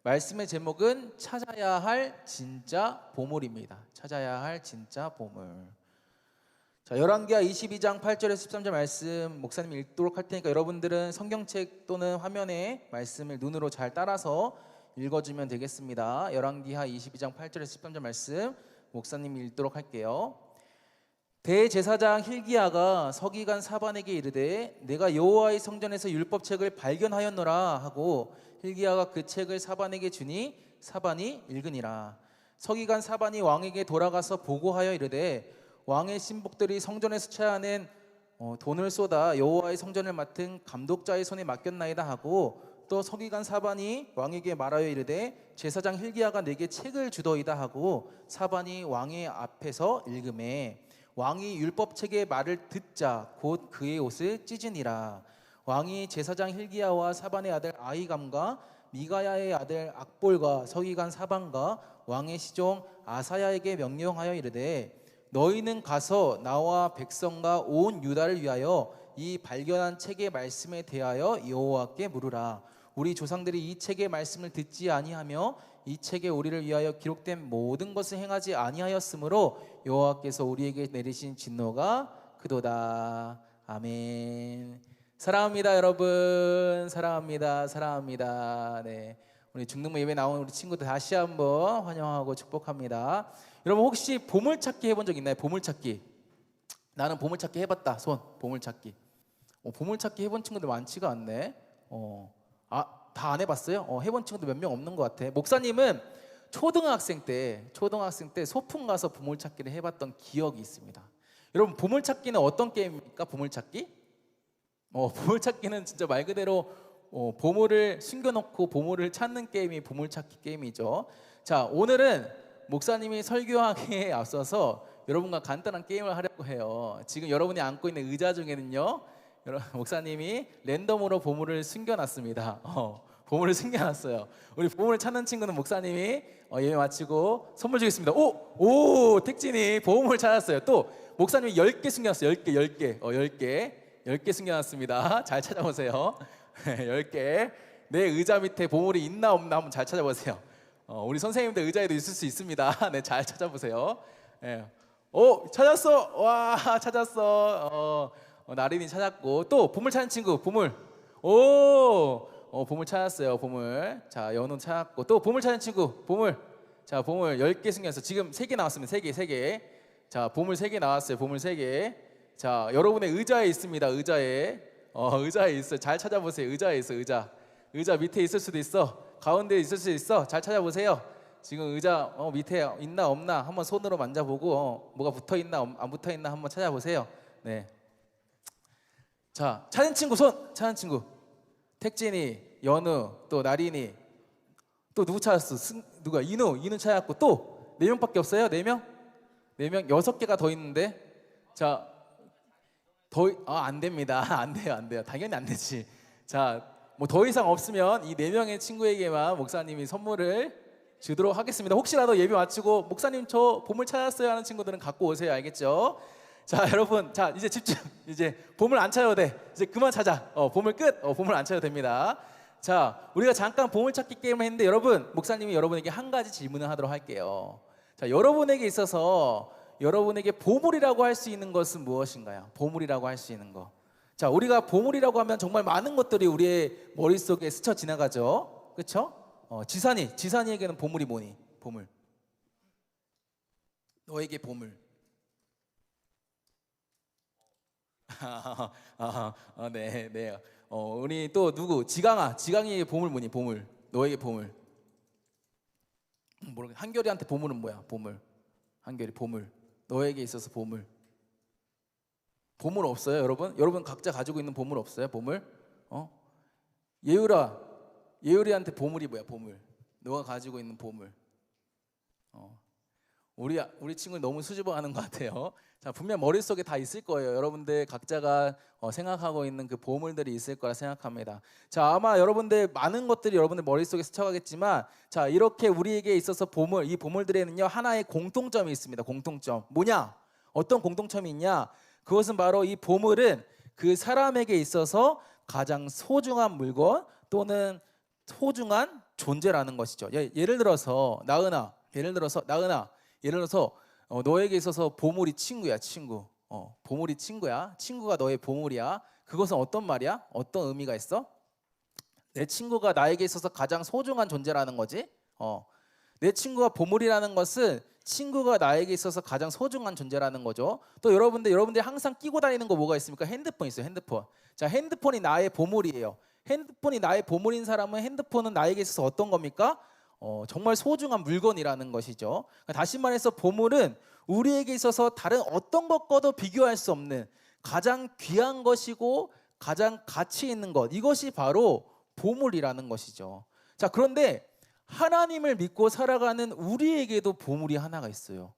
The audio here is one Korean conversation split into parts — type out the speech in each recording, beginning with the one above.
말씀의 제목은 찾아야 할 진짜 보물입니다. 찾아야 할 진짜 보물. 자, 열왕기하 22장 8절에서 13절 말씀 목사님이 읽도록 할 테니까 여러분들은 성경책 또는 화면에 말씀을 눈으로 잘 따라서 읽어주면 되겠습니다. 열왕기하 22장 8절에서 13절 말씀 목사님이 읽도록 할게요. 대제사장 힐기야가 서기관 사반에게 이르되 내가 여호와의 성전에서 율법책을 발견하였노라 하고 힐기야가 그 책을 사반에게 주니 사반이 읽으니라. 서기관 사반이 왕에게 돌아가서 보고하여 이르되 왕의 신복들이 성전에서 취하는 돈을 쏟아 여호와의 성전을 맡은 감독자의 손에 맡겼나이다 하고 또 서기관 사반이 왕에게 말하여 이르되 제사장 힐기야가 내게 책을 주더이다 하고 사반이 왕의 앞에서 읽음에 왕이 율법책의 말을 듣자 곧 그의 옷을 찢으니라. 왕이 제사장 힐기야와 사반의 아들 아히감과 미가야의 아들 악볼과 서기관 사반과 왕의 시종 아사야에게 명령하여 이르되 너희는 가서 나와 백성과 온 유다를 위하여 이 발견한 책의 말씀에 대하여 여호와께 물으라. 우리 조상들이 이 책의 말씀을 듣지 아니하며 이 책에 우리를 위하여 기록된 모든 것을 행하지 아니하였으므로 여호와께서 우리에게 내리신 진노가 크도다. 아멘. 사랑합니다, 여러분. 사랑합니다. 네, 우리 중등부 예배 나온 우리 친구들 다시 한번 환영하고 축복합니다. 여러분 혹시 보물찾기 해본 적 있나요? 보물찾기. 나는 보물찾기 해봤다. 손. 보물찾기. 보물찾기 해본 친구들 많지가 않네. 다 안 해봤어요? 해본 친구들 몇 명 없는 것 같아. 목사님은 초등학생 때 소풍 가서 보물찾기를 해봤던 기억이 있습니다. 여러분 보물찾기는 어떤 게임입니까? 보물찾기? 보물찾기는 진짜 말 그대로 보물을 숨겨놓고 보물을 찾는 게임이 보물찾기 게임이죠. 자, 오늘은 목사님이 설교하기에 앞서서 여러분과 간단한 게임을 하려고 해요. 지금 여러분이 앉고 있는 의자 중에는요, 목사님이 랜덤으로 보물을 숨겨놨습니다. 보물을 숨겨놨어요. 우리 보물을 찾는 친구는 목사님이 예배 마치고 선물 주겠습니다. 오, 택진이 보물을 찾았어요. 또 목사님이 10개 숨겨놨어요. 10개 숨겨놨습니다. 잘 찾아보세요. 10개. 내 의자 밑에 보물이 있나 없나 한번 잘 찾아보세요. 우리 선생님들 의자에도 있을 수 있습니다. 네, 잘 찾아보세요. 네. 찾았어. 와, 찾았어. 나린이 찾았고 또 보물 찾은 친구 보물. 보물 찾았어요. 보물. 자, 연우 찾았고 또 보물 찾은 친구 보물. 자, 보물 10개 숨겼어. 지금 3개 나왔습니다. 3개. 자, 보물 3개 나왔어요. 보물 3개. 자, 여러분의 의자에 있습니다. 의자에 있어요. 잘 찾아보세요. 의자에 있어. 의자 밑에 있을 수도 있어. 가운데 있을 수도 있어. 잘 찾아보세요. 지금 의자 밑에 있나 없나 한번 손으로 만져보고 뭐가 붙어있나 안 붙어있나 한번 찾아보세요. 네. 자, 찾은 친구 손. 찾은 친구 택진이, 연우, 또 나린이, 또 누구 찾았어? 누가? 인우 찾았고 또 4명밖에 없어요? 4명? 4명 6개가 더 있는데. 자, 안 됩니다. 안 돼요. 당연히 안 되지. 자, 뭐 더 이상 없으면 이 4명의 친구에게만 목사님이 선물을 주도록 하겠습니다. 혹시라도 예배 마치고 목사님 저 보물 찾았어요 하는 친구들은 갖고 오세요. 알겠죠? 자, 여러분, 자 이제 집중. 이제 보물 안 찾아도 돼. 이제 그만 찾아. 보물 끝. 보물 안 찾아도 됩니다. 자, 우리가 잠깐 보물 찾기 게임을 했는데 여러분, 목사님이 여러분에게 한 가지 질문을 하도록 할게요. 자, 여러분에게 있어서 여러분에게 보물이라고 할 수 있는 것은 무엇인가요? 보물이라고 할 수 있는 거. 자, 우리가 보물이라고 하면 정말 많은 것들이 우리의 머릿속에 스쳐 지나가죠. 그렇죠? 지산이에게는 보물이 뭐니? 보물. 너에게 보물. 네. 우리 또 누구? 지강이에게 보물 뭐니? 보물. 너에게 보물. 모르겠. 한결이한테 보물은 뭐야? 보물. 한결이 보물. 너에게 있어서 보물. 보물 없어요, 여러분? 여러분 각자 가지고 있는 보물 없어요? 보물? 예율이한테 보물이 뭐야? 보물. 너가 가지고 있는 보물. 우리 친구 너무 수줍어하는 것 같아요. 자, 분명 머릿속에 다 있을 거예요. 여러분들 각자가 생각하고 있는 그 보물들이 있을 거라 생각합니다. 자, 아마 여러분들 많은 것들이 여러분들 머릿속에 스쳐가겠지만, 자, 이렇게 우리에게 있어서 이 보물들에는요 하나의 공통점이 있습니다. 공통점. 뭐냐? 어떤 공통점이 있냐? 그것은 바로 이 보물은 그 사람에게 있어서 가장 소중한 물건 또는 소중한 존재라는 것이죠. 예를 들어서 나은아, 너에게 있어서 보물이 친구야, 친구. 보물이 친구야. 친구가 너의 보물이야. 그것은 어떤 말이야? 어떤 의미가 있어? 내 친구가 나에게 있어서 가장 소중한 존재라는 거지. 내 친구가 보물이라는 것은 친구가 나에게 있어서 가장 소중한 존재라는 거죠. 또 여러분들이 항상 끼고 다니는 거 뭐가 있습니까? 핸드폰 있어요. 핸드폰. 자, 핸드폰이 나의 보물이에요. 핸드폰이 나의 보물인 사람은 핸드폰은 나에게 있어서 어떤 겁니까? 정말 소중한 물건이라는 것이죠. 다시 말해서 보물은 우리에게 있어서 다른 어떤 것과도 비교할 수 없는 가장 귀한 것이고 가장 가치 있는 것, 이것이 바로 보물이라는 것이죠. 자, 그런데 하나님을 믿고 살아가는 우리에게도 보물이 하나가 있어요.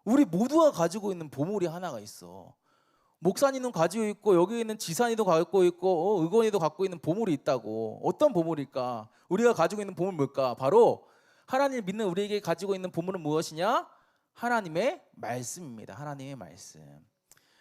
우리 모두가 가지고 있는 보물이 하나가 있어. 목사님은 가지고 있고 여기 있는 지산이도 갖고 있고 의건이도 갖고 있는 보물이 있다고. 어떤 보물일까? 우리가 가지고 있는 보물 뭘까? 바로 하나님을 믿는 우리에게 가지고 있는 보물은 무엇이냐? 하나님의 말씀입니다. 하나님의 말씀.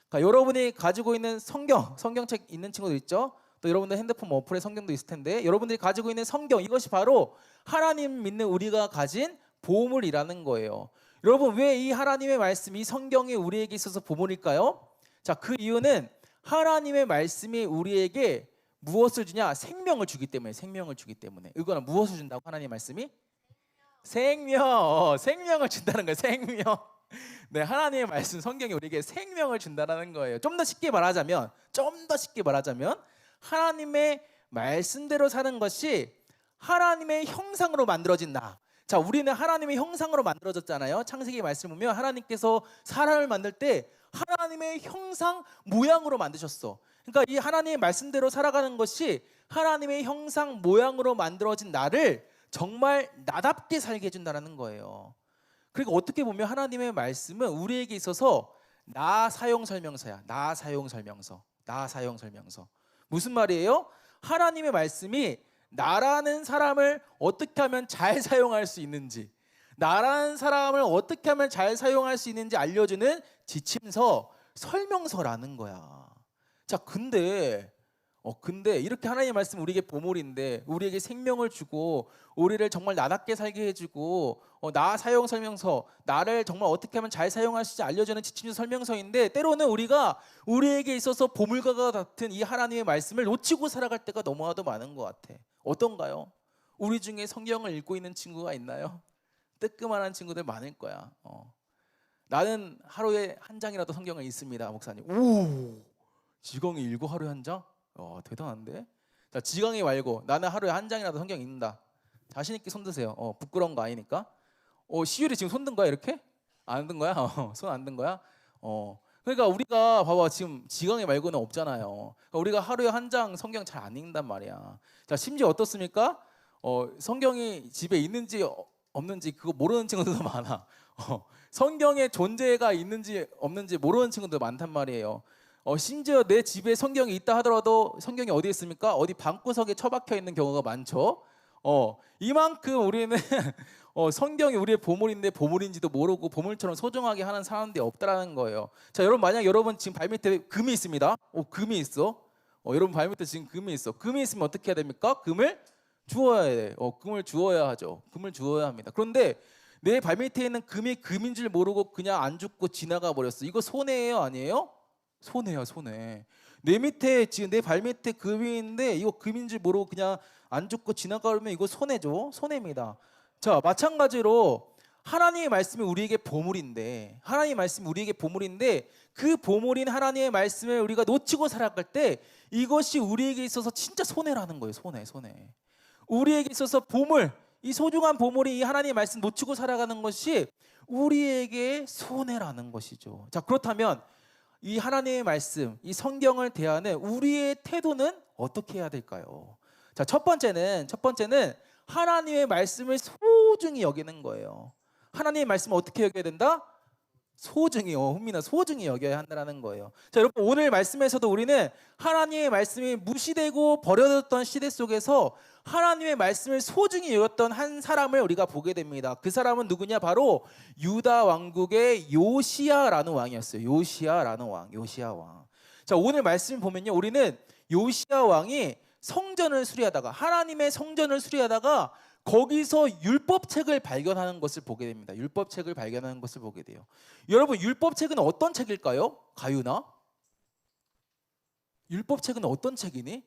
그러니까 여러분이 가지고 있는 성경책 있는 친구들 있죠? 또 여러분들 핸드폰 어플에 성경도 있을 텐데 여러분들이 가지고 있는 성경, 이것이 바로 하나님 믿는 우리가 가진 보물이라는 거예요. 여러분, 왜 이 하나님의 말씀, 이 성경이 우리에게 있어서 보물일까요? 자, 그 이유는 하나님의 말씀이 우리에게 무엇을 주냐? 생명을 주기 때문에. 생명을 주기 때문에. 이거는 무엇을 준다고? 하나님의 말씀이? 생명을 준다는 거예요. 생명. 네, 하나님의 말씀, 성경이 우리에게 생명을 준다는 거예요. 좀 더 쉽게 말하자면 하나님의 말씀대로 사는 것이 하나님의 형상으로 만들어진 나. 자, 우리는 하나님의 형상으로 만들어졌잖아요. 창세기 말씀 보면 하나님께서 사람을 만들 때 하나님의 형상 모양으로 만드셨어. 그러니까 이 하나님의 말씀대로 살아가는 것이 하나님의 형상 모양으로 만들어진 나를 정말 나답게 살게 해준다는 거예요. 그리고 어떻게 보면 하나님의 말씀은 우리에게 있어서 나 사용 설명서야. 나 사용 설명서. 무슨 말이에요? 하나님의 말씀이 나라는 사람을 어떻게 하면 잘 사용할 수 있는지, 나라는 사람을 어떻게 하면 잘 사용할 수 있는지 알려주는 지침서, 설명서라는 거야. 자, 근데 이렇게 하나님의 말씀 우리에게 보물인데, 우리에게 생명을 주고 우리를 정말 나답게 살게 해주고 나 사용 설명서, 나를 정말 어떻게 하면 잘 사용할 수 있는지 알려주는 지침서, 설명서인데, 때로는 우리가 우리에게 있어서 보물과 같은 이 하나님의 말씀을 놓치고 살아갈 때가 너무나도 많은 것 같아. 어떤가요? 우리 중에 성경을 읽고 있는 친구가 있나요? 뜨끔한 친구들 많을 거야. 나는 하루에 한 장이라도 성경을 읽습니다, 목사님. 오, 지광이 읽고 하루에 한 장? 대단한데? 자, 지광이 말고 나는 하루에 한 장이라도 성경 읽는다. 자신 있게 손 드세요. 부끄러운 거 아니니까. 시율이 지금 손 든 거야, 이렇게? 안 든 거야? 손 안 든 거야? 그러니까 우리가 봐봐, 지금 지광이 말고는 없잖아요. 그러니까 우리가 하루에 한 장 성경 잘 안 읽는단 말이야. 자, 심지어 어떻습니까? 성경이 집에 있는지 없는지 그거 모르는 친구들도 많아. 성경의 존재가 있는지 없는지 모르는 친구들 많단 말이에요. 심지어 내 집에 성경이 있다 하더라도 성경이 어디 있습니까? 어디 방구석에 처박혀 있는 경우가 많죠. 이만큼 우리는 성경이 우리의 보물인데 보물인지도 모르고 보물처럼 소중하게 하는 사람들이 없다라는 거예요. 자, 여러분, 만약 여러분 지금 발밑에 금이 있습니다. 금이 있어. 여러분 발밑에 지금 금이 있어. 금이 있으면 어떻게 해야 됩니까? 금을 주워야 돼. 금을 주워야 하죠. 금을 주워야 합니다. 그런데 내 발밑에 있는 금이 금인 줄 모르고 그냥 안 죽고 지나가 버렸어. 이거 손해예요, 아니에요? 손해야, 손해. 내 밑에 지금 내 발밑에 금이 있는데 이거 금인 줄 모르고 그냥 안 죽고 지나가면 이거 손해죠. 손해입니다. 자, 마찬가지로 하나님의 말씀이 우리에게 보물인데, 그 보물인 하나님의 말씀을 우리가 놓치고 살아갈 때 이것이 우리에게 있어서 진짜 손해라는 거예요. 손해. 우리에게 있어서 보물, 이 소중한 보물이 이 하나님의 말씀 놓치고 살아가는 것이 우리에게 손해라는 것이죠. 자, 그렇다면 이 하나님의 말씀, 이 성경을 대하는 우리의 태도는 어떻게 해야 될까요? 자, 첫 번째는 하나님의 말씀을 소중히 여기는 거예요. 하나님의 말씀을 어떻게 여겨야 된다? 소중히, 훈민아, 소중히 여겨야 한다는 거예요. 자, 여러분, 오늘 말씀에서도 우리는 하나님의 말씀이 무시되고 버려졌던 시대 속에서 하나님의 말씀을 소중히 여겼던 한 사람을 우리가 보게 됩니다. 그 사람은 누구냐? 바로 유다 왕국의 요시야라는 왕이었어요. 요시야라는 왕, 요시야 왕. 자, 오늘 말씀 보면요, 우리는 요시야 왕이 성전을 수리하다가, 하나님의 성전을 수리하다가 거기서 율법책을 발견하는 것을 보게 됩니다. 율법책을 발견하는 것을 보게 돼요. 여러분, 율법책은 어떤 책일까요? 가유나? 율법책은 어떤 책이니?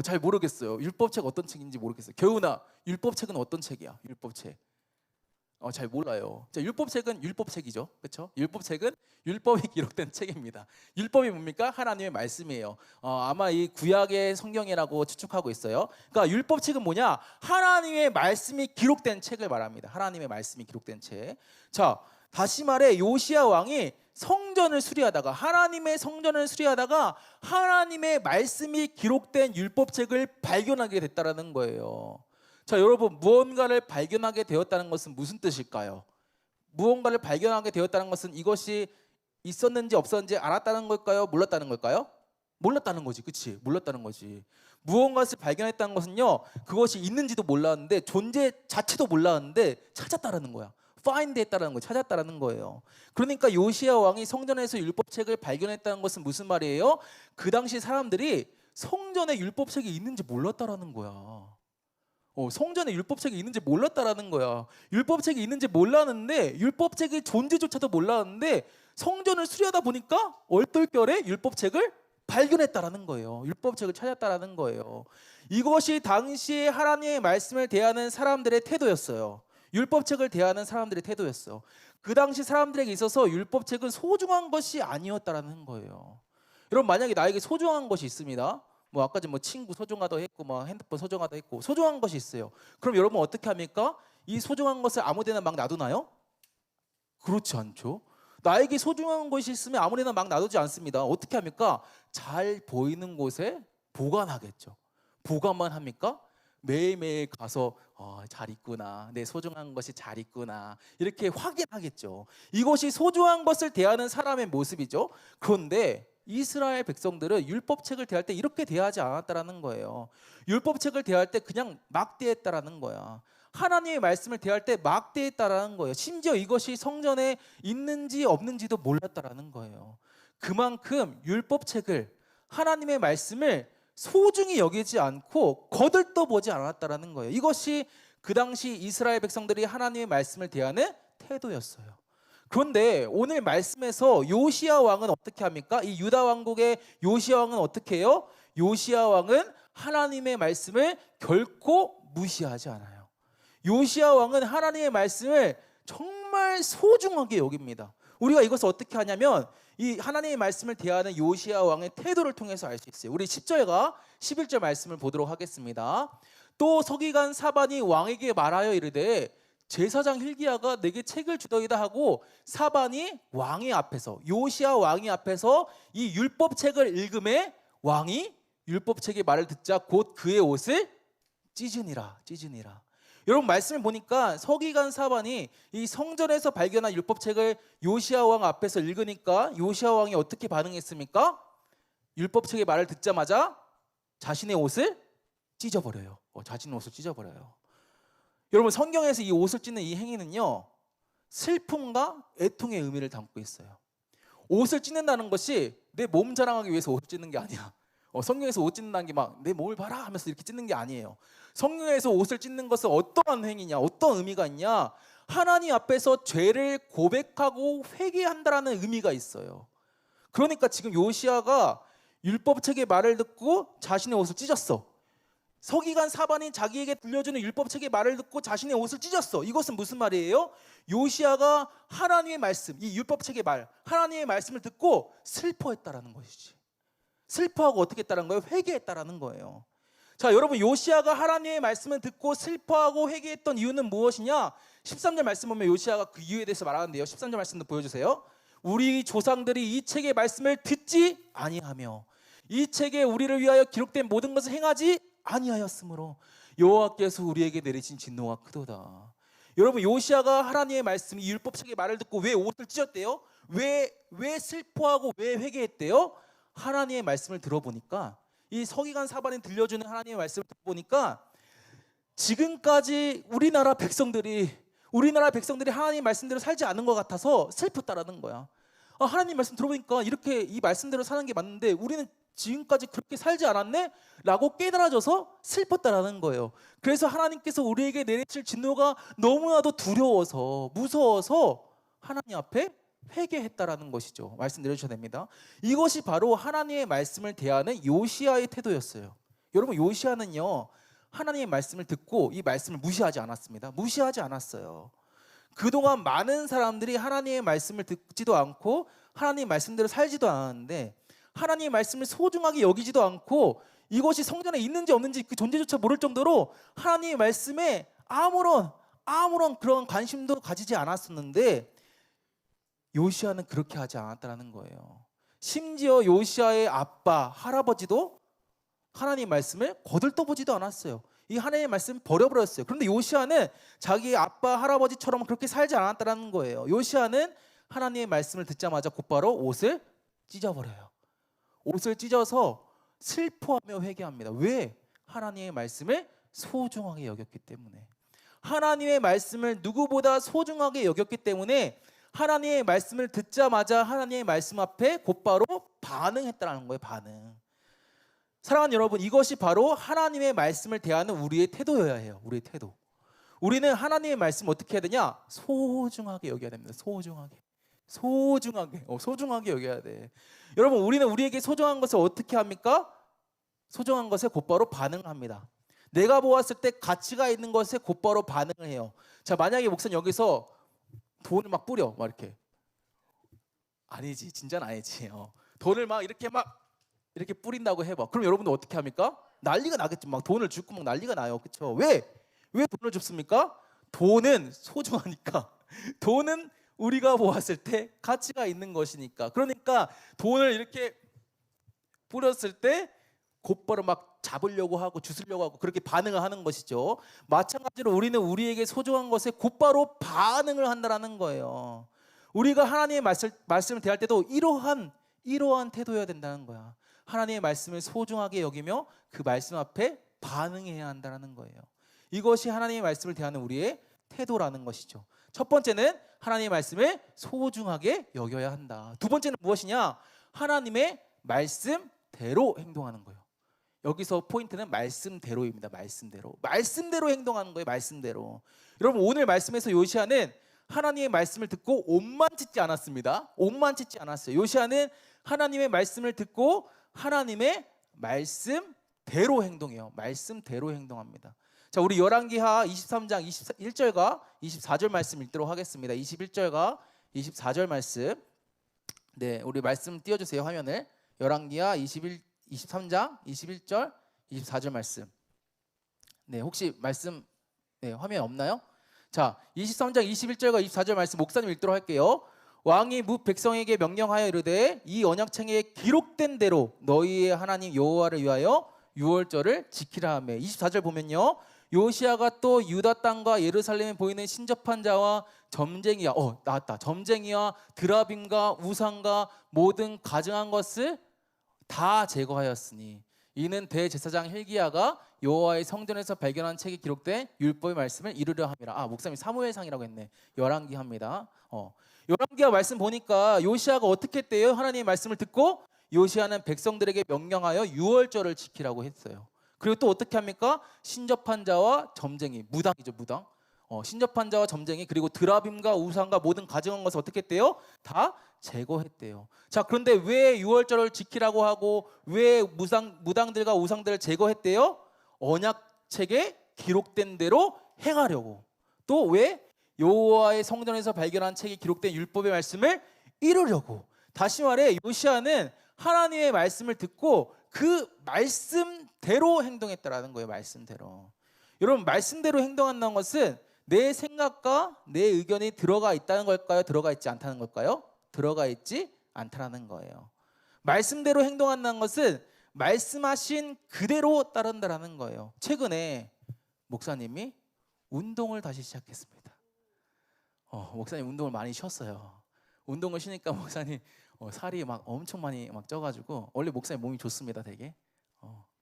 잘 모르겠어요. 율법책 어떤 책인지 모르겠어요. 겨우나, 율법책은 어떤 책이야? 율법책. 잘 몰라요. 자, 율법책은 율법책이죠. 그렇죠? 율법책은 율법이 기록된 책입니다. 율법이 뭡니까? 하나님의 말씀이에요. 아마 이 구약의 성경이라고 추측하고 있어요. 그러니까 율법책은 뭐냐? 하나님의 말씀이 기록된 책을 말합니다. 하나님의 말씀이 기록된 책. 자, 다시 말해 요시야 왕이 성전을 수리하다가 하나님의 성전을 수리하다가 하나님의 말씀이 기록된 율법책을 발견하게 됐다라는 거예요. 자, 여러분, 무언가를 발견하게 되었다는 것은 무슨 뜻일까요? 무언가를 발견하게 되었다는 것은 이것이 있었는지 없었는지 알았다는 걸까요? 몰랐다는 걸까요? 몰랐다는 거지. 그치? 몰랐다는 거지. 무언가를 발견했다는 것은요, 그것이 있는지도 몰랐는데 존재 자체도 몰랐는데 찾았다라는 거야. find 했다라는 거예요. 찾았다라는 거예요. 그러니까 요시야 왕이 성전에서 율법책을 발견했다는 것은 무슨 말이에요? 그 당시 사람들이 성전에 율법책이 있는지 몰랐다라는 거야. 성전에 율법책이 있는지 몰랐다라는 거야. 율법책이 있는지 몰랐는데, 율법책의 존재조차도 몰랐는데 성전을 수리하다 보니까 얼떨결에 율법책을 발견했다라는 거예요. 율법책을 찾았다라는 거예요. 이것이 당시에 하나님의 말씀을 대하는 사람들의 태도였어요. 율법책을 대하는 사람들의 태도였어. 그 당시 사람들에게 있어서 율법책은 소중한 것이 아니었다라는 거예요. 여러분, 만약에 나에게 소중한 것이 있습니다. 뭐 아까 전 친구 소중하다 했고, 뭐 핸드폰 소중하다 했고, 소중한 것이 있어요. 그럼 여러분 어떻게 합니까? 이 소중한 것을 아무데나 막 놔두나요? 그렇지 않죠. 나에게 소중한 것이 있으면 아무데나 막 놔두지 않습니다. 어떻게 합니까? 잘 보이는 곳에 보관하겠죠. 보관만 합니까? 매일매일 가서 잘 있구나, 내 소중한 것이 잘 있구나, 이렇게 확인하겠죠. 이것이 소중한 것을 대하는 사람의 모습이죠. 그런데 이스라엘 백성들은 율법책을 대할 때 이렇게 대하지 않았다라는 거예요. 율법책을 대할 때 그냥 막 대했다라는 거야. 하나님의 말씀을 대할 때 막 대했다라는 거예요. 심지어 이것이 성전에 있는지 없는지도 몰랐다라는 거예요. 그만큼 율법책을, 하나님의 말씀을 소중히 여기지 않고 거들떠보지 않았다라는 거예요. 이것이 그 당시 이스라엘 백성들이 하나님의 말씀을 대하는 태도였어요. 그런데 오늘 말씀에서 요시야 왕은 어떻게 합니까? 이 유다 왕국의 요시야 왕은 어떻게 해요? 요시야 왕은 하나님의 말씀을 결코 무시하지 않아요. 요시야 왕은 하나님의 말씀을 정말 소중하게 여깁니다. 우리가 이것을 어떻게 하냐면 이 하나님의 말씀을 대하는 요시야 왕의 태도를 통해서 알 수 있어요. 우리 10절과 11절 말씀을 보도록 하겠습니다. 또 서기관 사반이 왕에게 말하여 이르되 제사장 hil기야가 내게 책을 주더이다 하고 사반이 왕의 앞에서, 요시야 왕의 앞에서 이 율법책을 읽음에 왕이 율법책의 말을 듣자 곧 그의 옷을 찢으니라. 여러분, 말씀을 보니까 서기관 사반이 이 성전에서 발견한 율법책을 요시야 왕 앞에서 읽으니까 요시야 왕이 어떻게 반응했습니까? 율법책의 말을 듣자마자 자신의 옷을 찢어버려요. 자신의 옷을 찢어버려요. 여러분, 성경에서 이 옷을 찢는 이 행위는요, 슬픔과 애통의 의미를 담고 있어요. 옷을 찢는다는 것이 내 몸 자랑하기 위해서 옷을 찢는 게 아니야. 성경에서 옷 찢는다는 게 막 내 몸을 봐라 하면서 이렇게 찢는 게 아니에요. 성경에서 옷을 찢는 것은 어떠한 행위냐, 어떤 의미가 있냐, 하나님 앞에서 죄를 고백하고 회개한다라는 의미가 있어요. 그러니까 지금 요시야가 율법책의 말을 듣고 자신의 옷을 찢었어. 서기관 사반이 자기에게 들려주는 율법책의 말을 듣고 자신의 옷을 찢었어. 이것은 무슨 말이에요? 요시야가 하나님의 말씀, 이 율법책의 말, 하나님의 말씀을 듣고 슬퍼했다라는 것이지. 슬퍼하고 어떻게 했다는 거예요? 회개했다라는 거예요. 자, 여러분, 요시야가 하나님의 말씀을 듣고 슬퍼하고 회개했던 이유는 무엇이냐? 13절 말씀 보면 요시야가 그 이유에 대해서 말하는데요. 13절 말씀도 보여주세요. 우리 조상들이 이 책의 말씀을 듣지 아니하며 이 책에 우리를 위하여 기록된 모든 것을 행하지 아니하였으므로 여호와께서 우리에게 내리신 진노가 크도다. 여러분, 요시야가 하나님의 말씀, 이 율법책의 말을 듣고 왜 옷을 찢었대요? 왜 슬퍼하고 왜 회개했대요? 하나님의 말씀을 들어보니까, 이 서기관 사반이 들려주는 하나님의 말씀을 들어보니까 지금까지 우리나라 백성들이 하나님의 말씀대로 살지 않은 것 같아서 슬펐다라는 거야. 하나님 말씀 들어보니까 이렇게 이 말씀대로 사는 게 맞는데 우리는 지금까지 그렇게 살지 않았네? 라고 깨달아져서 슬펐다라는 거예요. 그래서 하나님께서 우리에게 내리실 진노가 너무나도 두려워서 무서워서 하나님 앞에 회개했다라는 것이죠. 말씀 내려주셔야 됩니다. 이것이 바로 하나님의 말씀을 대하는 요시야의 태도였어요. 여러분, 요시야는요, 하나님의 말씀을 듣고 이 말씀을 무시하지 않았습니다. 무시하지 않았어요. 그동안 많은 사람들이 하나님의 말씀을 듣지도 않고 하나님의 말씀대로 살지도 않았는데, 하나님의 말씀을 소중하게 여기지도 않고 이것이 성전에 있는지 없는지 그 존재조차 모를 정도로 하나님의 말씀에 아무런 그런 관심도 가지지 않았었는데, 요시야는 그렇게 하지 않았다는 거예요. 심지어 요시야의 아빠, 할아버지도 하나님의 말씀을 거들떠보지도 않았어요. 이 하나님의 말씀 버려버렸어요. 그런데 요시야는 자기 아빠, 할아버지처럼 그렇게 살지 않았다는 거예요. 요시야는 하나님의 말씀을 듣자마자 곧바로 옷을 찢어버려요. 옷을 찢어서 슬퍼하며 회개합니다. 왜? 하나님의 말씀을 소중하게 여겼기 때문에. 하나님의 말씀을 누구보다 소중하게 여겼기 때문에 하나님의 말씀을 듣자마자 하나님의 말씀 앞에 곧바로 반응했다는 거예요. 반응. 사랑하는 여러분, 이것이 바로 하나님의 말씀을 대하는 우리의 태도여야 해요. 우리의 태도. 우리는 하나님의 말씀을 어떻게 해야 되냐? 소중하게 여겨야 됩니다. 소중하게 여겨야 돼. 여러분, 우리는 우리에게 소중한 것을 어떻게 합니까? 소중한 것에 곧바로 반응합니다. 내가 보았을 때 가치가 있는 것에 곧바로 반응을 해요. 자, 만약에 목사님 여기서 돈을 막 뿌려, 막 이렇게. 아니지, 진짜는 아니지. 돈을 막 이렇게 뿌린다고 해봐. 그럼 여러분들 어떻게 합니까? 난리가 나겠죠. 막 돈을 줍고 막 난리가 나요. 그렇죠? 왜 돈을 줍습니까? 돈은 소중하니까. 돈은 우리가 보았을 때 가치가 있는 것이니까. 그러니까 돈을 이렇게 뿌렸을 때 곧바로 막 잡으려고 하고 주스려고 하고 그렇게 반응을 하는 것이죠. 마찬가지로 우리는 우리에게 소중한 것에 곧바로 반응을 한다는 거예요. 우리가 하나님의 말씀을 대할 때도 이러한 태도여야 된다는 거야. 하나님의 말씀을 소중하게 여기며 그 말씀 앞에 반응해야 한다는 거예요. 이것이 하나님의 말씀을 대하는 우리의 태도라는 것이죠. 첫 번째는 하나님의 말씀을 소중하게 여겨야 한다. 두 번째는 무엇이냐? 하나님의 말씀대로 행동하는 거예요. 여기서 포인트는 말씀대로입니다. 말씀대로 행동하는 거예요. 말씀대로. 여러분, 오늘 말씀에서 요시야는 하나님의 말씀을 듣고 옷만 찢지 않았습니다. 옷만 찢지 않았어요. 요시야는 하나님의 말씀을 듣고 하나님의 말씀대로 행동해요. 말씀대로 행동합니다. 자, 우리 열왕기하 23장 21절과 24절 말씀 읽도록 하겠습니다. 21절과 24절 말씀. 네, 우리 말씀 띄워주세요. 화면을. 열왕기하 23장 21절 24절 말씀. 네, 혹시 말씀 화면에 없나요? 자, 23장 21절과 24절 말씀 목사님 읽도록 할게요. 왕이 뭇 백성에게 명령하여 이르되 이 언약책에 기록된 대로 너희의 하나님 여호와를 위하여 유월절을 지키라 하며. 24절 보면요, 요시야가 또 유다 땅과 예루살렘에 보이는 신접한 자와 점쟁이와 점쟁이와 드라빔과 우상과 모든 가증한 것을 다 제거하였으니 이는 대제사장 hil기야가 여호와의 성전에서 발견한 책에 기록된 율법의 말씀을 이루려 함이라. 목사님 사무엘상이라고 했네. 열왕기합니다. 열왕기하 말씀 보니까 요시야가 어떻게 했대요? 하나님의 말씀을 듣고 요시야는 백성들에게 명령하여 유월절을 지키라고 했어요. 그리고 또 어떻게 합니까? 신접한 자와 점쟁이, 무당이죠, 무당. 신접한 자와 점쟁이, 그리고 드라빔과 우상과 모든 가증한 것을 어떻게 했대요? 다 제거했대요. 자, 그런데 왜 유월절을 지키라고 하고 왜 무당들과 우상들을 제거했대요? 언약책에 기록된 대로 행하려고. 또 왜? 여호와의 성전에서 발견한 책에 기록된 율법의 말씀을 이루려고. 다시 말해 요시야는 하나님의 말씀을 듣고 그 말씀대로 행동했다라는 거예요. 말씀대로. 여러분, 말씀대로 행동한다는 것은 내 생각과 내 의견이 들어가 있다는 걸까요? 들어가 있지 않다는 걸까요? 들어가 있지 않다는 거예요. 말씀대로 행동한다는 것은 말씀하신 그대로 따른다는 거예요. 최근에 목사님이 운동을 다시 시작했습니다. 목사님 운동을 많이 쉬었어요. 운동을 쉬니까 목사님 살이 막 엄청 많이 막 쪄가지고, 원래 목사님 몸이 좋습니다. 되게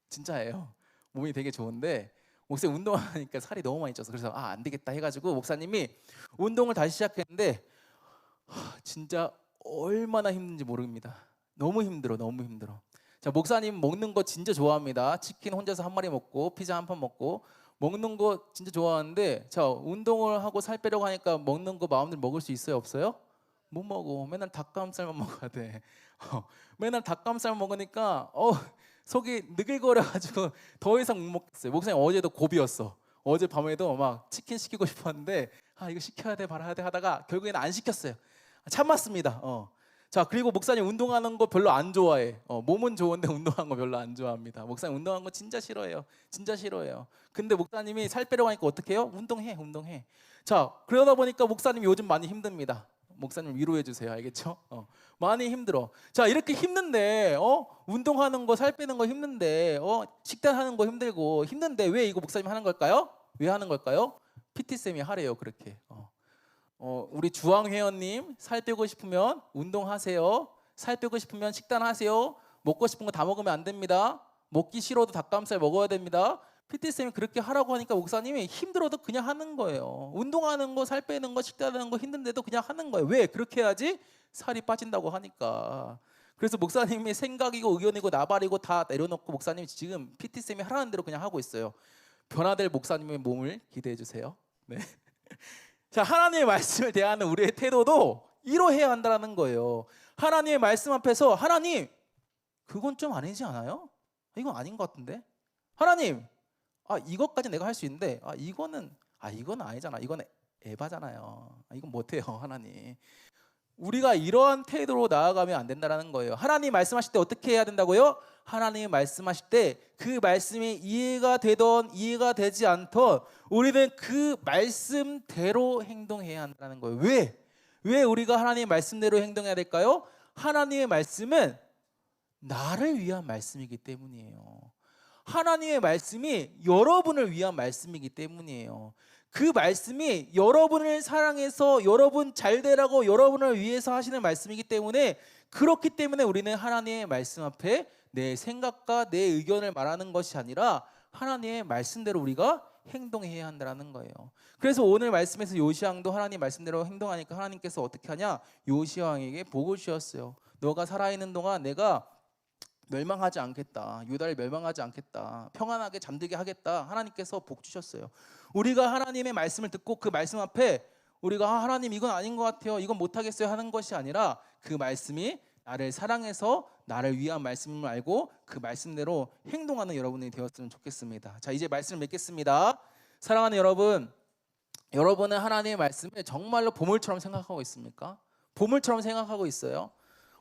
진짜예요. 몸이 되게 좋은데 목사님 운동하니까 살이 너무 많이 쪄서, 그래서 안 되겠다 해가지고 목사님이 운동을 다시 시작했는데 진짜 얼마나 힘든지 모릅니다. 너무 힘들어. 자, 목사님 먹는 거 진짜 좋아합니다. 치킨 혼자서 한 마리 먹고 피자 한 판 먹고 먹는 거 진짜 좋아하는데, 자, 운동을 하고 살 빼려고 하니까 먹는 거 마음대로 먹을 수 있어요, 없어요? 못 먹어. 맨날 닭가슴살만 먹어야 돼. 맨날 닭가슴살 먹으니까 속이 느글거려가지고 더 이상 못 먹겠어요. 목사님 어제도 고비였어. 어제 밤에도 막 치킨 시키고 싶었는데 이거 시켜야 돼 말아야 돼 하다가 결국에는 안 시켰어요. 참았습니다. 자, 그리고 목사님 운동하는 거 별로 안 좋아해. 몸은 좋은데 운동하는 거 별로 안 좋아합니다. 목사님 운동하는 거 진짜 싫어해요. 진짜 싫어해요. 근데 목사님이 살 빼려고 하니까 어떻게 해요? 운동해. 자, 그러다 보니까 목사님이 요즘 많이 힘듭니다. 목사님 위로해 주세요. 알겠죠? 많이 힘들어. 자, 이렇게 힘든데 운동하는 거 살 빼는 거 힘든데 식단하는 거 힘들고 힘든데 왜 이거 목사님 하는 걸까요? 왜 하는 걸까요? PT 쌤이 하래요. 그렇게. 우리 주황 회원님 살 빼고 싶으면 운동하세요. 살 빼고 싶으면 식단하세요. 먹고 싶은 거 다 먹으면 안 됩니다. 먹기 싫어도 닭가슴살 먹어야 됩니다. PT쌤이 그렇게 하라고 하니까 목사님이 힘들어도 그냥 하는 거예요. 운동하는 거, 살 빼는 거, 식단하는 거 힘든데도 그냥 하는 거예요. 왜? 그렇게 해야지 살이 빠진다고 하니까. 그래서 목사님이 생각이고 의견이고 나발이고 다 내려놓고 목사님이 지금 PT쌤이 하라는 대로 그냥 하고 있어요. 변화될 목사님의 몸을 기대해 주세요. 네. 자, 하나님의 말씀을 대하는 우리의 태도도 이러해야 한다는 거예요. 하나님의 말씀 앞에서 하나님, 그건 좀 아니지 않아요? 이건 아닌 것 같은데? 하나님, 이것까지 내가 할 수 있는데 이건 아니잖아. 이건 에바잖아요. 이건 못해요. 하나님, 우리가 이러한 태도로 나아가면 안 된다는 거예요. 하나님 말씀하실 때 어떻게 해야 된다고요? 하나님이 말씀하실 때 그 말씀이 이해가 되던 이해가 되지 않던 우리는 그 말씀대로 행동해야 한다는 거예요. 왜 우리가 하나님의 말씀대로 행동해야 될까요? 하나님의 말씀은 나를 위한 말씀이기 때문이에요. 하나님의 말씀이 여러분을 위한 말씀이기 때문이에요. 그 말씀이 여러분을 사랑해서 여러분 잘 되라고 여러분을 위해서 하시는 말씀이기 때문에, 그렇기 때문에 우리는 하나님의 말씀 앞에 내 생각과 내 의견을 말하는 것이 아니라 하나님의 말씀대로 우리가 행동해야 한다는 거예요. 그래서 오늘 말씀에서 요시야 왕도 하나님 말씀대로 행동하니까 하나님께서 어떻게 하냐? 요시야 왕에게 복을 주셨어요. 너가 살아있는 동안 내가 멸망하지 않겠다. 유다를 멸망하지 않겠다. 평안하게 잠들게 하겠다. 하나님께서 복 주셨어요. 우리가 하나님의 말씀을 듣고 그 말씀 앞에 우리가 하나님 이건 아닌 것 같아요. 이건 못하겠어요 하는 것이 아니라 그 말씀이 나를 사랑해서 나를 위한 말씀을 알고 그 말씀대로 행동하는 여러분이 되었으면 좋겠습니다. 자, 이제 말씀을 맺겠습니다. 사랑하는 여러분, 여러분은 하나님의 말씀을 정말로 보물처럼 생각하고 있습니까? 보물처럼 생각하고 있어요?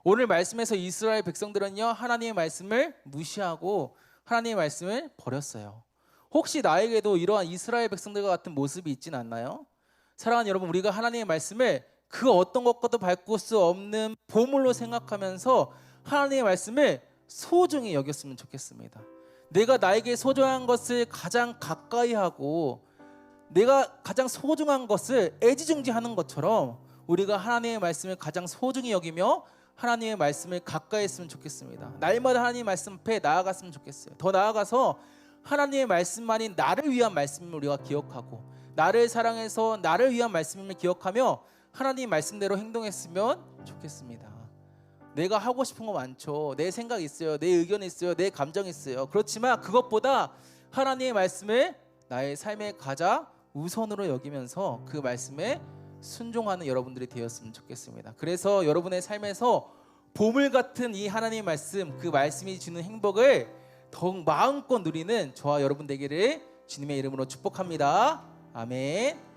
오늘 말씀에서 이스라엘 백성들은요, 하나님의 말씀을 무시하고 하나님의 말씀을 버렸어요. 혹시 나에게도 이러한 이스라엘 백성들과 같은 모습이 있진 않나요? 사랑하는 여러분, 우리가 하나님의 말씀을 그 어떤 것과도 바꿀 수 없는 보물로 생각하면서 하나님의 말씀을 소중히 여겼으면 좋겠습니다. 내가 나에게 소중한 것을 가장 가까이 하고 내가 가장 소중한 것을 애지중지하는 것처럼 우리가 하나님의 말씀을 가장 소중히 여기며 하나님의 말씀을 가까이 했으면 좋겠습니다. 날마다 하나님의 말씀 앞에 나아갔으면 좋겠어요. 더 나아가서 하나님의 말씀만이 나를 위한 말씀을 우리가 기억하고 나를 사랑해서 나를 위한 말씀을 기억하며 하나님 말씀대로 행동했으면 좋겠습니다. 내가 하고 싶은 거 많죠. 내 생각 있어요. 내 의견 있어요. 내 감정 있어요. 그렇지만 그것보다 하나님의 말씀을 나의 삶의 가장 우선으로 여기면서 그 말씀에 순종하는 여러분들이 되었으면 좋겠습니다. 그래서 여러분의 삶에서 보물 같은 이 하나님의 말씀, 그 말씀이 주는 행복을 더욱 마음껏 누리는 저와 여러분 되기를 주님의 이름으로 축복합니다. 아멘.